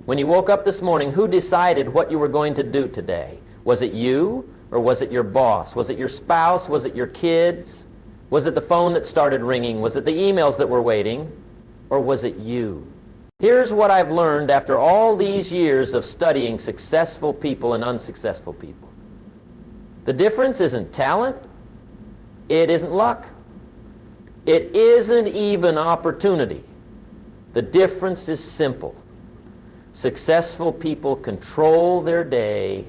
When you woke up this morning, who decided what you were going to do today? Was it you, or was it your boss? Was it your spouse? Was it your kids? Was it the phone that started ringing? Was it the emails that were waiting? Or was it you? Here's what I've learned after all these years of studying successful people and unsuccessful people. The difference isn't talent. It isn't luck. It isn't even opportunity. The difference is simple. Successful people control their day.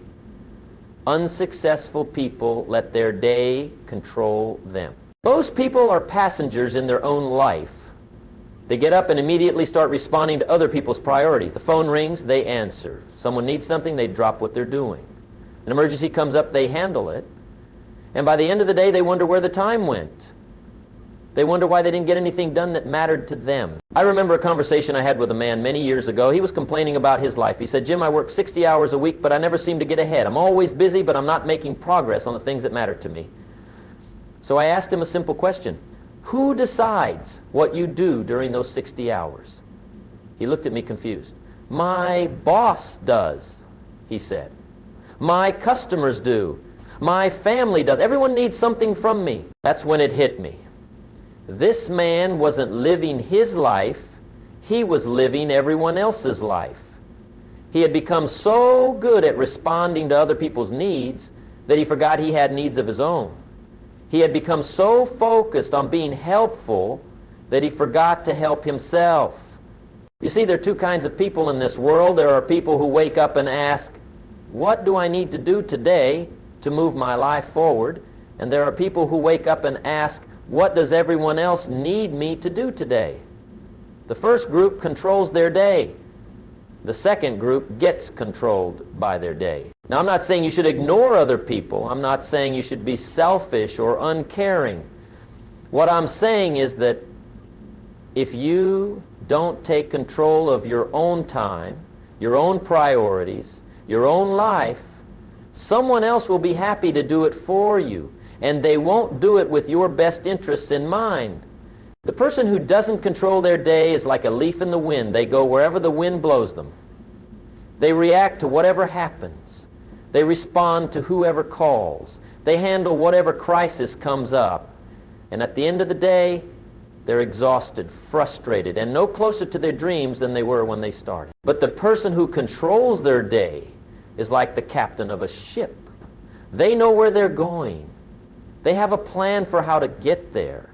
Unsuccessful people let their day control them. Most people are passengers in their own life. They get up and immediately start responding to other people's priorities. The phone rings, they answer. Someone needs something, they drop what they're doing. An emergency comes up, they handle it. And by the end of the day, they wonder where the time went. They wonder why they didn't get anything done that mattered to them. I remember a conversation I had with a man many years ago. He was complaining about his life. He said, "Jim, I work 60 hours a week, but I never seem to get ahead. I'm always busy, but I'm not making progress on the things that matter to me." So I asked him a simple question. Who decides what you do during those 60 hours? He looked at me confused. "My boss does," he said. "My customers do. My family does. Everyone needs something from me." That's when it hit me. This man wasn't living his life, he was living everyone else's life. He had become so good at responding to other people's needs that he forgot he had needs of his own. He had become so focused on being helpful that he forgot to help himself. You see, there are two kinds of people in this world. There are people who wake up and ask, "What do I need to do today to move my life forward?" And there are people who wake up and ask, "What does everyone else need me to do today?" The first group controls their day. The second group gets controlled by their day. Now, I'm not saying you should ignore other people. I'm not saying you should be selfish or uncaring. What I'm saying is that if you don't take control of your own time, your own priorities, your own life, someone else will be happy to do it for you. And they won't do it with your best interests in mind. The person who doesn't control their day is like a leaf in the wind. They go wherever the wind blows them. They react to whatever happens. They respond to whoever calls. They handle whatever crisis comes up. And at the end of the day, they're exhausted, frustrated, and no closer to their dreams than they were when they started. But the person who controls their day is like the captain of a ship. They know where they're going. They have a plan for how to get there.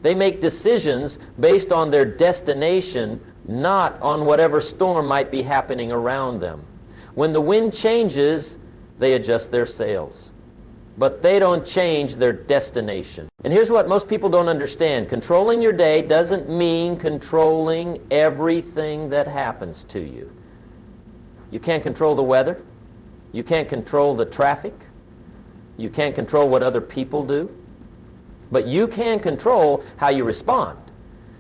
They make decisions based on their destination, not on whatever storm might be happening around them. When the wind changes, they adjust their sails. But they don't change their destination. And here's what most people don't understand. Controlling your day doesn't mean controlling everything that happens to you. You can't control the weather. You can't control the traffic. You can't control what other people do, but you can control how you respond.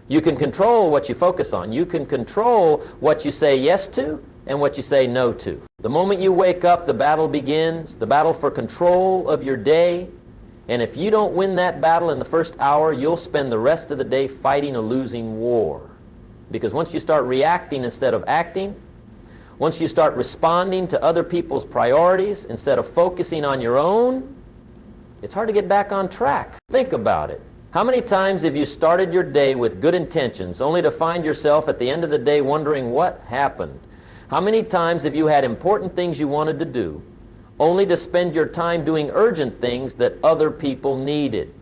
You can control what you focus on. You can control what you say yes to and what you say no to. The moment you wake up, the battle begins, the battle for control of your day. And if you don't win that battle in the first hour, you'll spend the rest of the day fighting a losing war. Because once you start reacting instead of acting, once you start responding to other people's priorities instead of focusing on your own, it's hard to get back on track. Think about it. How many times have you started your day with good intentions only to find yourself at the end of the day wondering what happened? How many times have you had important things you wanted to do only to spend your time doing urgent things that other people needed?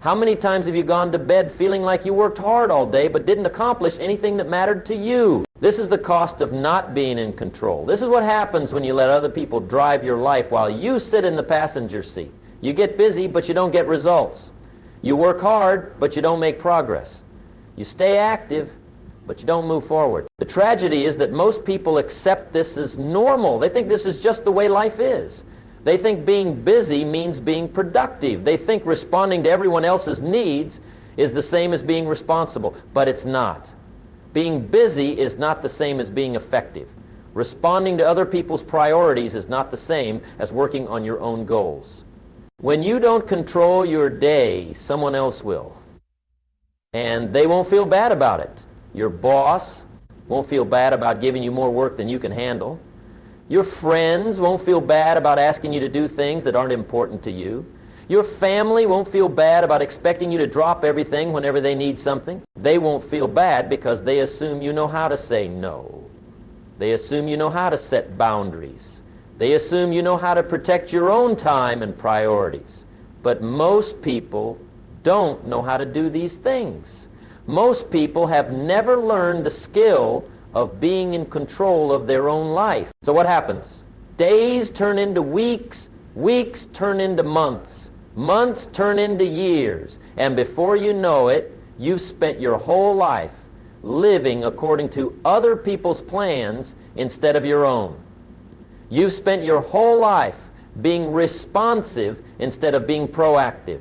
How many times have you gone to bed feeling like you worked hard all day but didn't accomplish anything that mattered to you? This is the cost of not being in control. This is what happens when you let other people drive your life while you sit in the passenger seat. You get busy, but you don't get results. You work hard, but you don't make progress. You stay active, but you don't move forward. The tragedy is that most people accept this as normal. They think this is just the way life is. They think being busy means being productive. They think responding to everyone else's needs is the same as being responsible, but it's not. Being busy is not the same as being effective. Responding to other people's priorities is not the same as working on your own goals. When you don't control your day, someone else will. And they won't feel bad about it. Your boss, won't feel bad about giving you more work than you can handle. Your friends won't feel bad about asking you to do things that aren't important to you. Your family won't feel bad about expecting you to drop everything whenever they need something. They won't feel bad because they assume you know how to say no. They assume you know how to set boundaries. They assume you know how to protect your own time and priorities. But most people don't know how to do these things. Most people have never learned the skill of being in control of their own life. So what happens? Days turn into weeks, weeks turn into months, months turn into years, and before you know it, you've spent your whole life living according to other people's plans instead of your own. You've spent your whole life being responsive instead of being proactive.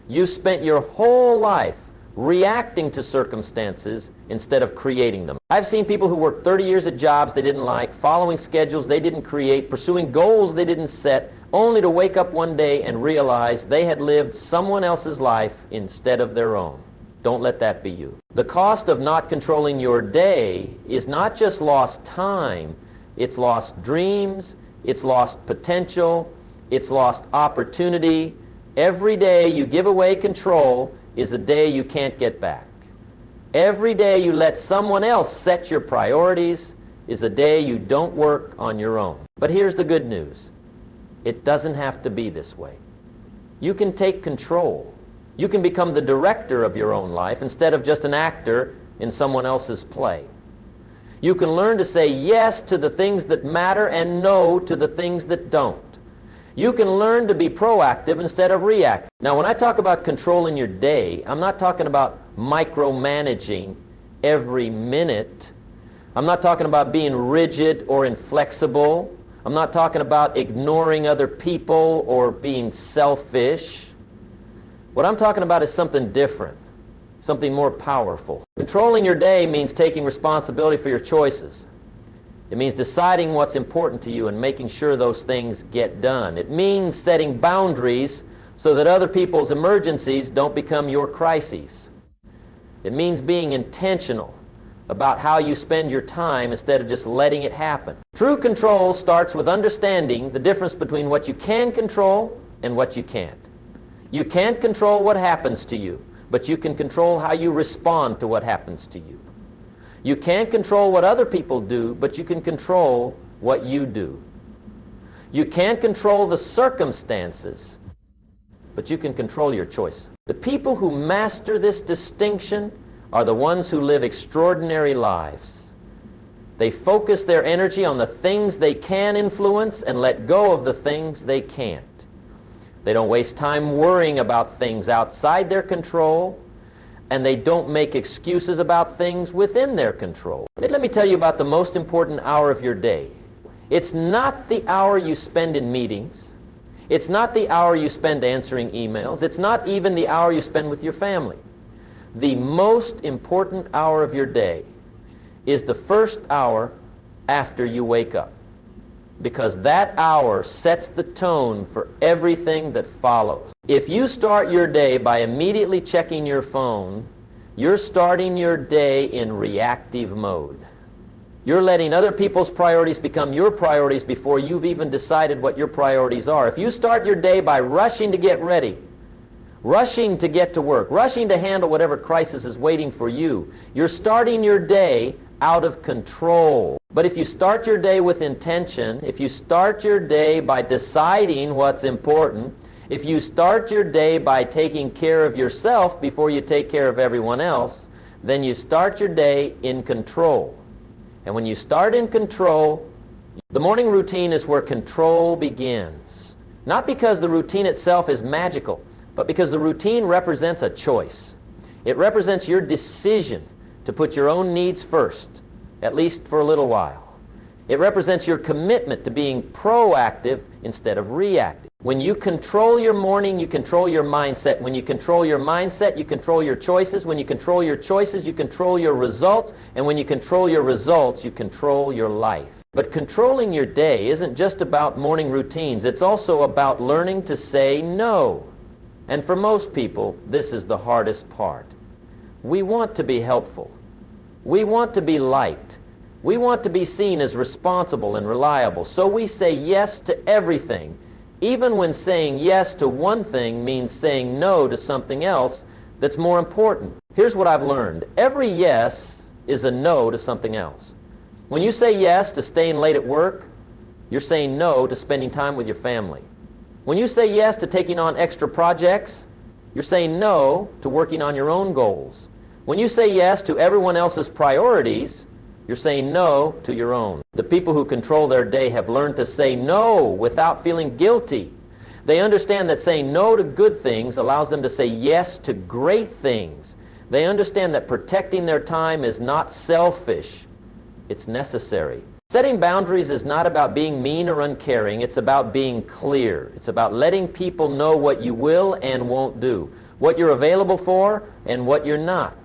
You've spent your whole life reacting to circumstances instead of creating them. I've seen people who worked 30 years at jobs they didn't like, following schedules they didn't create, pursuing goals they didn't set, only to wake up one day and realize they had lived someone else's life instead of their own. Don't let that be you. The cost of not controlling your day is not just lost time, it's lost dreams, it's lost potential, it's lost opportunity. Every day you give away control is a day you can't get back. Every day you let someone else set your priorities is a day you don't work on your own. But here's the good news. It doesn't have to be this way. You can take control. You can become the director of your own life instead of just an actor in someone else's play. You can learn to say yes to the things that matter and no to the things that don't. You can learn to be proactive instead of reactive. Now, when I talk about controlling your day, I'm not talking about micromanaging every minute. I'm not talking about being rigid or inflexible. I'm not talking about ignoring other people or being selfish. What I'm talking about is something different, something more powerful. Controlling your day means taking responsibility for your choices. It means deciding what's important to you and making sure those things get done. It means setting boundaries so that other people's emergencies don't become your crises. It means being intentional about how you spend your time instead of just letting it happen. True control starts with understanding the difference between what you can control and what you can't. You can't control what happens to you, but you can control how you respond to what happens to you. You can't control what other people do, but you can control what you do. You can't control the circumstances, but you can control your choice. The people who master this distinction are the ones who live extraordinary lives. They focus their energy on the things they can influence and let go of the things they can't. They don't waste time worrying about things outside their control, and they don't make excuses about things within their control. Let me tell you about the most important hour of your day. It's not the hour you spend in meetings. It's not the hour you spend answering emails. It's not even the hour you spend with your family. The most important hour of your day is the first hour after you wake up, because that hour sets the tone for everything that follows. If you start your day by immediately checking your phone, you're starting your day in reactive mode. You're letting other people's priorities become your priorities before you've even decided what your priorities are. If you start your day by rushing to get ready, rushing to get to work, rushing to handle whatever crisis is waiting for you, you're starting your day out of control. But if you start your day with intention, if you start your day by deciding what's important, if you start your day by taking care of yourself before you take care of everyone else, then you start your day in control. And when you start in control, the morning routine is where control begins. Not because the routine itself is magical, but because the routine represents a choice. It represents your decision to put your own needs first, at least for a little while. It represents your commitment to being proactive instead of reactive. When you control your morning, you control your mindset. When you control your mindset, you control your choices. When you control your choices, you control your results. And when you control your results, you control your life. But controlling your day isn't just about morning routines. It's also about learning to say no. And for most people, this is the hardest part. We want to be helpful. We want to be liked. We want to be seen as responsible and reliable. So we say yes to everything, even when saying yes to one thing means saying no to something else that's more important. Here's what I've learned. Every yes is a no to something else. When you say yes to staying late at work, you're saying no to spending time with your family. When you say yes to taking on extra projects, you're saying no to working on your own goals. When you say yes to everyone else's priorities, you're saying no to your own. The people who control their day have learned to say no without feeling guilty. They understand that saying no to good things allows them to say yes to great things. They understand that protecting their time is not selfish, it's necessary. Setting boundaries is not about being mean or uncaring, it's about being clear. It's about letting people know what you will and won't do, what you're available for and what you're not.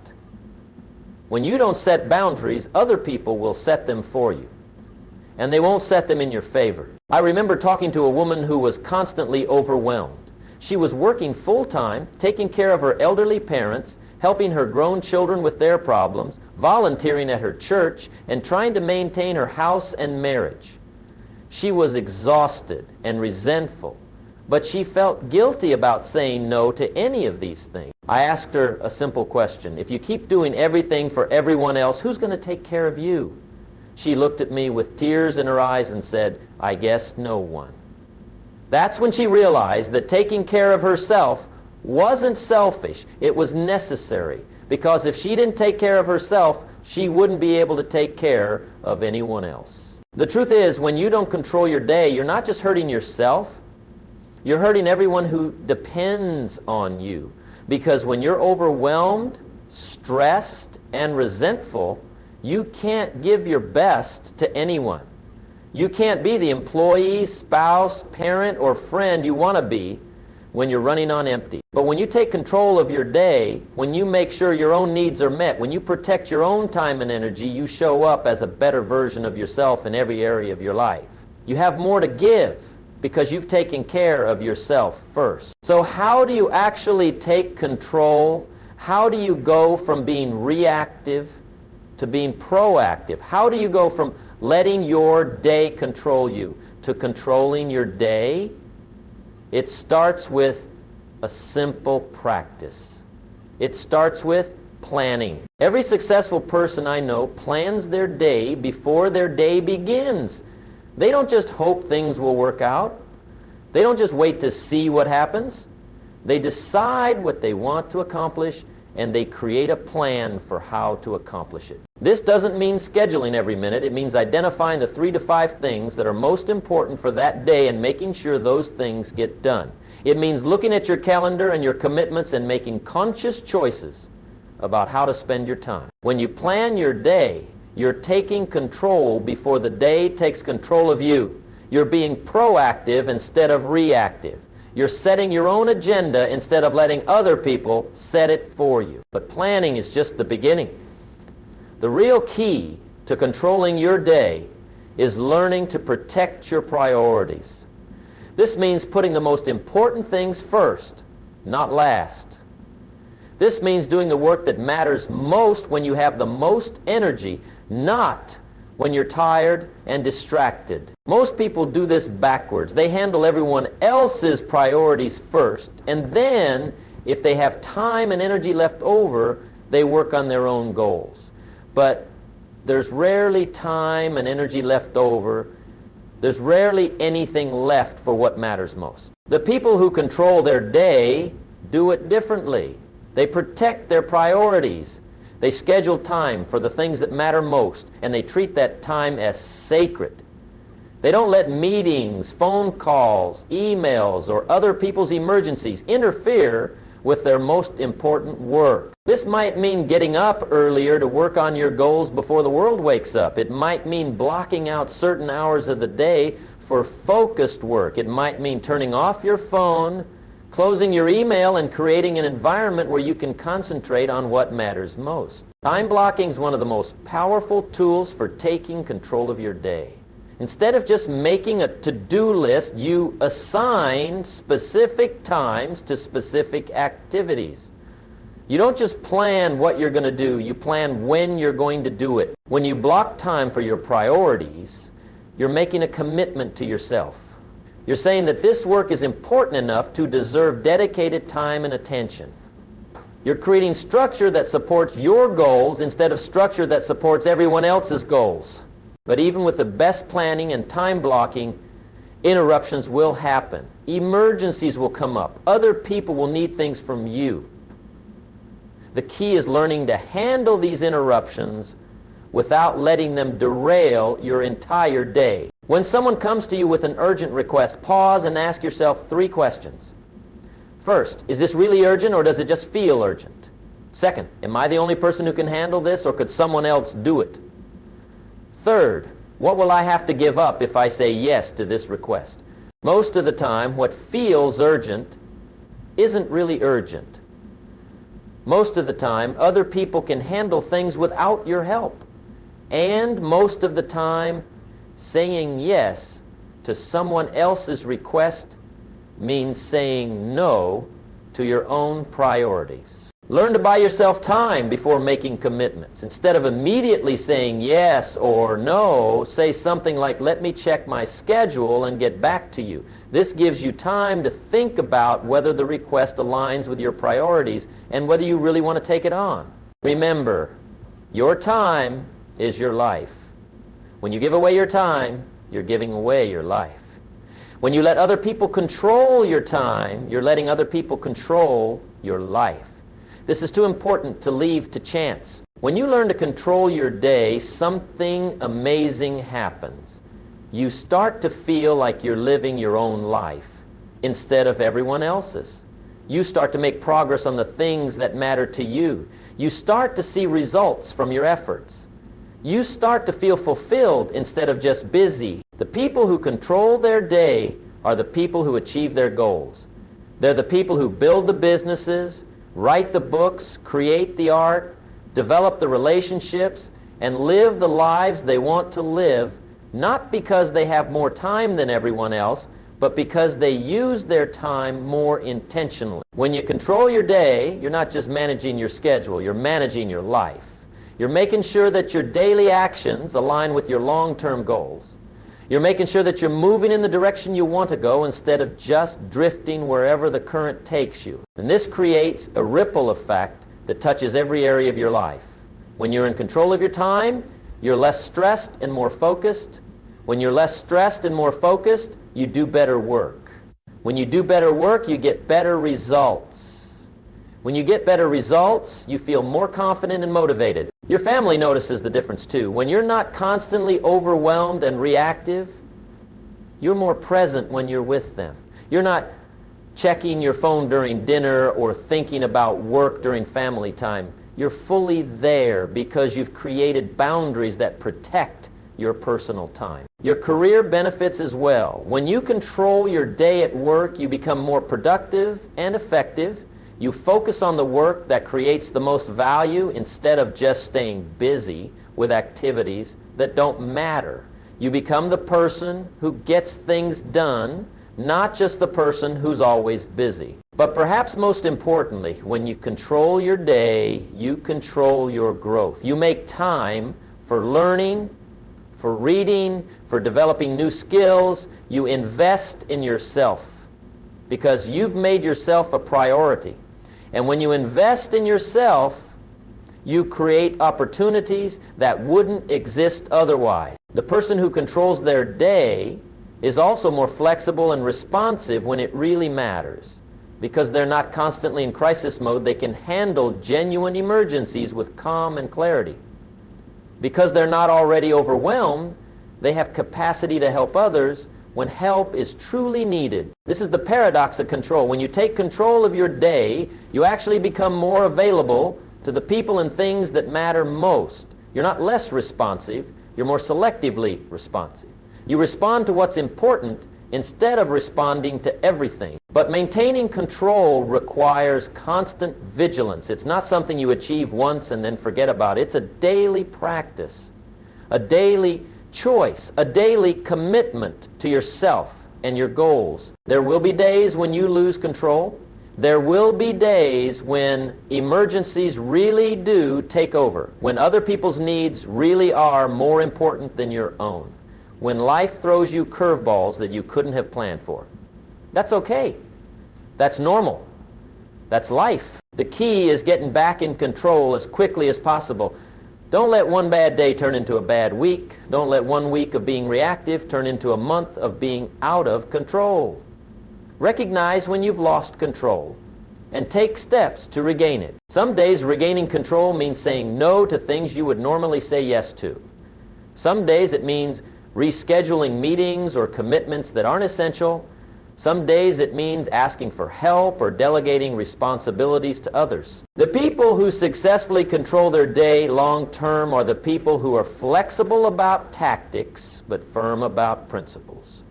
When you don't set boundaries, other people will set them for you. And they won't set them in your favor. I remember talking to a woman who was constantly overwhelmed. She was working full-time, taking care of her elderly parents, helping her grown children with their problems, volunteering at her church, and trying to maintain her house and marriage. She was exhausted and resentful, but she felt guilty about saying no to any of these things. I asked her a simple question. If you keep doing everything for everyone else, who's going to take care of you? She looked at me with tears in her eyes and said, I guess no one. That's when she realized that taking care of herself wasn't selfish. It was necessary. Because if she didn't take care of herself, she wouldn't be able to take care of anyone else. The truth is, when you don't control your day, you're not just hurting yourself, you're hurting everyone who depends on you. Because when you're overwhelmed, stressed, and resentful, you can't give your best to anyone. You can't be the employee, spouse, parent, or friend you want to be when you're running on empty. But when you take control of your day, when you make sure your own needs are met, when you protect your own time and energy, you show up as a better version of yourself in every area of your life. You have more to give because you've taken care of yourself first. So how do you actually take control? How do you go from being reactive to being proactive? How do you go from letting your day control you to controlling your day? It starts with a simple practice. It starts with planning. Every successful person I know plans their day before their day begins. They don't just hope things will work out. They don't just wait to see what happens. They decide what they want to accomplish and they create a plan for how to accomplish it. This doesn't mean scheduling every minute. It means identifying the 3 to 5 things that are most important for that day and making sure those things get done. It means looking at your calendar and your commitments and making conscious choices about how to spend your time. When you plan your day, you're taking control before the day takes control of you. You're being proactive instead of reactive. You're setting your own agenda instead of letting other people set it for you. But planning is just the beginning. The real key to controlling your day is learning to protect your priorities. This means putting the most important things first, not last. This means doing the work that matters most when you have the most energy, not when you're tired and distracted. Most people do this backwards. They handle everyone else's priorities first, and then, if they have time and energy left over, they work on their own goals. But there's rarely time and energy left over. There's rarely anything left for what matters most. The people who control their day do it differently. They protect their priorities. They schedule time for the things that matter most, and they treat that time as sacred. They don't let meetings, phone calls, emails, or other people's emergencies interfere with their most important work. This might mean getting up earlier to work on your goals before the world wakes up. It might mean blocking out certain hours of the day for focused work. It might mean turning off your phone, closing your email, and creating an environment where you can concentrate on what matters most. Time blocking is one of the most powerful tools for taking control of your day. Instead of just making a to-do list, you assign specific times to specific activities. You don't just plan what you're going to do, you plan when you're going to do it. When you block time for your priorities, you're making a commitment to yourself. You're saying that this work is important enough to deserve dedicated time and attention. You're creating structure that supports your goals instead of structure that supports everyone else's goals. But even with the best planning and time blocking, interruptions will happen. Emergencies will come up. Other people will need things from you. The key is learning to handle these interruptions without letting them derail your entire day. When someone comes to you with an urgent request, pause and ask yourself 3 questions. First, is this really urgent or does it just feel urgent? Second, am I the only person who can handle this or could someone else do it? Third, what will I have to give up if I say yes to this request? Most of the time, what feels urgent isn't really urgent. Most of the time, other people can handle things without your help. And most of the time, saying yes to someone else's request means saying no to your own priorities. Learn to buy yourself time before making commitments. Instead of immediately saying yes or no, say something like, let me check my schedule and get back to you. This gives you time to think about whether the request aligns with your priorities and whether you really want to take it on. Remember, your time is your life. When you give away your time, you're giving away your life. When you let other people control your time, you're letting other people control your life. This is too important to leave to chance. When you learn to control your day, something amazing happens. You start to feel like you're living your own life instead of everyone else's. You start to make progress on the things that matter to you. You start to see results from your efforts. You start to feel fulfilled instead of just busy. The people who control their day are the people who achieve their goals. They're the people who build the businesses, write the books, create the art, develop the relationships, and live the lives they want to live, not because they have more time than everyone else, but because they use their time more intentionally. When you control your day, you're not just managing your schedule, you're managing your life. You're making sure that your daily actions align with your long-term goals. You're making sure that you're moving in the direction you want to go instead of just drifting wherever the current takes you. And this creates a ripple effect that touches every area of your life. When you're in control of your time, you're less stressed and more focused. When you're less stressed and more focused, you do better work. When you do better work, you get better results. When you get better results, you feel more confident and motivated. Your family notices the difference too. When you're not constantly overwhelmed and reactive, you're more present when you're with them. You're not checking your phone during dinner or thinking about work during family time. You're fully there because you've created boundaries that protect your personal time. Your career benefits as well. When you control your day at work, you become more productive and effective. You focus on the work that creates the most value instead of just staying busy with activities that don't matter. You become the person who gets things done, not just the person who's always busy. But perhaps most importantly, when you control your day, you control your growth. You make time for learning, for reading, for developing new skills. You invest in yourself because you've made yourself a priority. And when you invest in yourself, you create opportunities that wouldn't exist otherwise. The person who controls their day is also more flexible and responsive when it really matters. Because they're not constantly in crisis mode, they can handle genuine emergencies with calm and clarity. Because they're not already overwhelmed, they have capacity to help others when help is truly needed. This is the paradox of control. When you take control of your day, you actually become more available to the people and things that matter most. You're not less responsive, you're more selectively responsive. You respond to what's important instead of responding to everything. But maintaining control requires constant vigilance. It's not something you achieve once and then forget about. It's a daily practice, a daily choice, a daily commitment to yourself and your goals. There will be days when you lose control. There will be days when emergencies really do take over, when other people's needs really are more important than your own, when life throws you curveballs that you couldn't have planned for. That's okay. That's normal. That's life. The key is getting back in control as quickly as possible. Don't let one bad day turn into a bad week. Don't let 1 week of being reactive turn into a month of being out of control. Recognize when you've lost control and take steps to regain it. Some days regaining control means saying no to things you would normally say yes to. Some days it means rescheduling meetings or commitments that aren't essential. Some days it means asking for help or delegating responsibilities to others. The people who successfully control their day long term are the people who are flexible about tactics but firm about principles.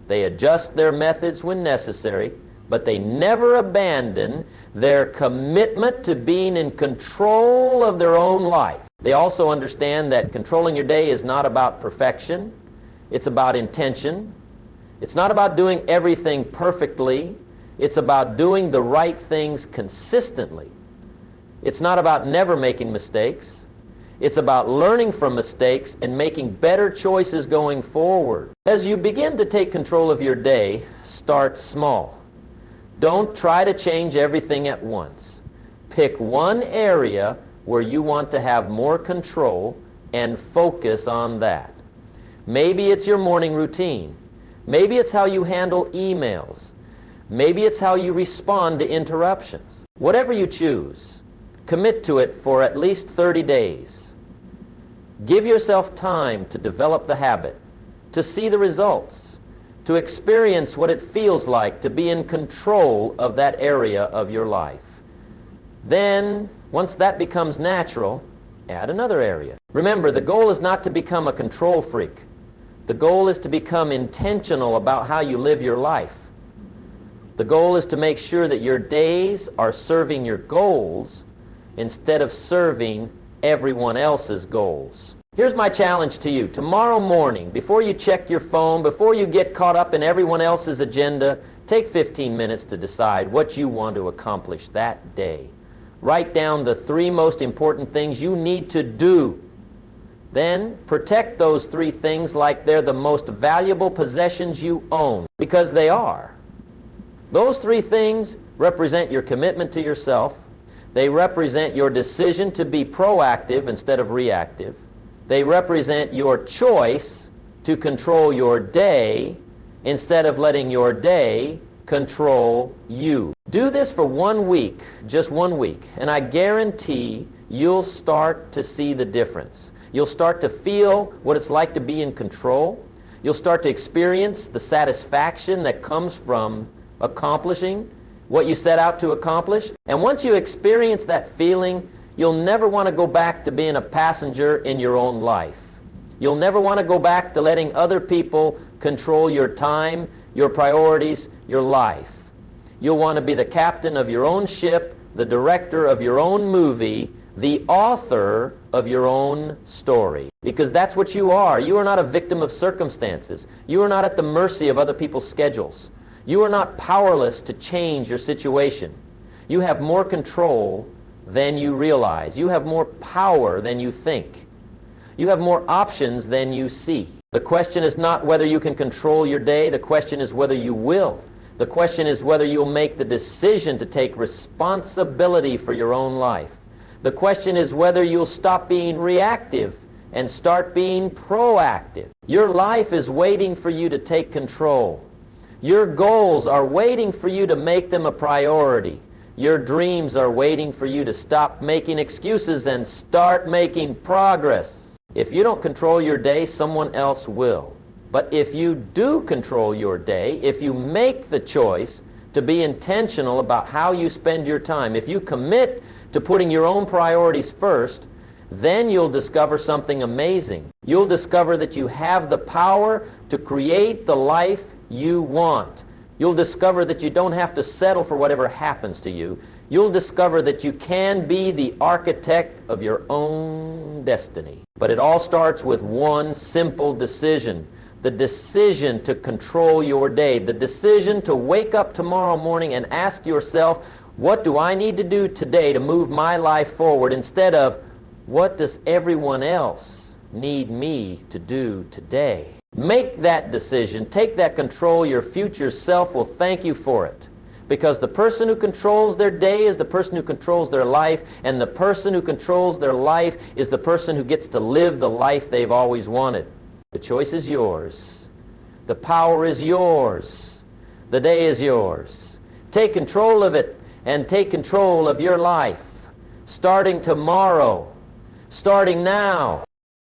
They adjust their methods when necessary, but they never abandon their commitment to being in control of their own life. They also understand that controlling your day is not about perfection. It's about intention. It's not about doing everything perfectly. It's about doing the right things consistently. It's not about never making mistakes. It's about learning from mistakes and making better choices going forward. As you begin to take control of your day, start small. Don't try to change everything at once. Pick one area where you want to have more control and focus on that. Maybe it's your morning routine. Maybe it's how you handle emails. Maybe it's how you respond to interruptions. Whatever you choose, commit to it for at least 30 days. Give yourself time to develop the habit, to see the results, to experience what it feels like to be in control of that area of your life. Then, once that becomes natural, add another area. Remember, the goal is not to become a control freak. The goal is to become intentional about how you live your life. The goal is to make sure that your days are serving your goals instead of serving everyone else's goals. Here's my challenge to you. Tomorrow morning, before you check your phone, before you get caught up in everyone else's agenda, take 15 minutes to decide what you want to accomplish that day. Write down the 3 most important things you need to do. Then protect those 3 things like they're the most valuable possessions you own, because they are. Those 3 things represent your commitment to yourself. They represent your decision to be proactive instead of reactive. They represent your choice to control your day instead of letting your day control you. Do this for 1 week, just 1 week, and I guarantee you'll start to see the difference. You'll start to feel what it's like to be in control. You'll start to experience the satisfaction that comes from accomplishing what you set out to accomplish. And once you experience that feeling, you'll never want to go back to being a passenger in your own life. You'll never want to go back to letting other people control your time, your priorities, your life. You'll want to be the captain of your own ship, the director of your own movie, the author of your own story. Because that's what you are. You are not a victim of circumstances. You are not at the mercy of other people's schedules. You are not powerless to change your situation. You have more control than you realize. You have more power than you think. You have more options than you see. The question is not whether you can control your day. The question is whether you will. The question is whether you'll make the decision to take responsibility for your own life. The question is whether you'll stop being reactive and start being proactive. Your life is waiting for you to take control. Your goals are waiting for you to make them a priority. Your dreams are waiting for you to stop making excuses and start making progress. If you don't control your day, someone else will. But if you do control your day, if you make the choice to be intentional about how you spend your time, if you commit to putting your own priorities first, then you'll discover something amazing. You'll discover that you have the power to create the life you want. You'll discover that you don't have to settle for whatever happens to you. You'll discover that you can be the architect of your own destiny. But it all starts with one simple decision. The decision to control your day. The decision to wake up tomorrow morning and ask yourself, what do I need to do today to move my life forward, instead of, what does everyone else need me to do today? Make that decision. Take that control. Your future self will thank you for it. Because the person who controls their day is the person who controls their life, and the person who controls their life is the person who gets to live the life they've always wanted. The choice is yours. The power is yours. The day is yours. Take control of it, and take control of your life. Starting tomorrow. Starting now.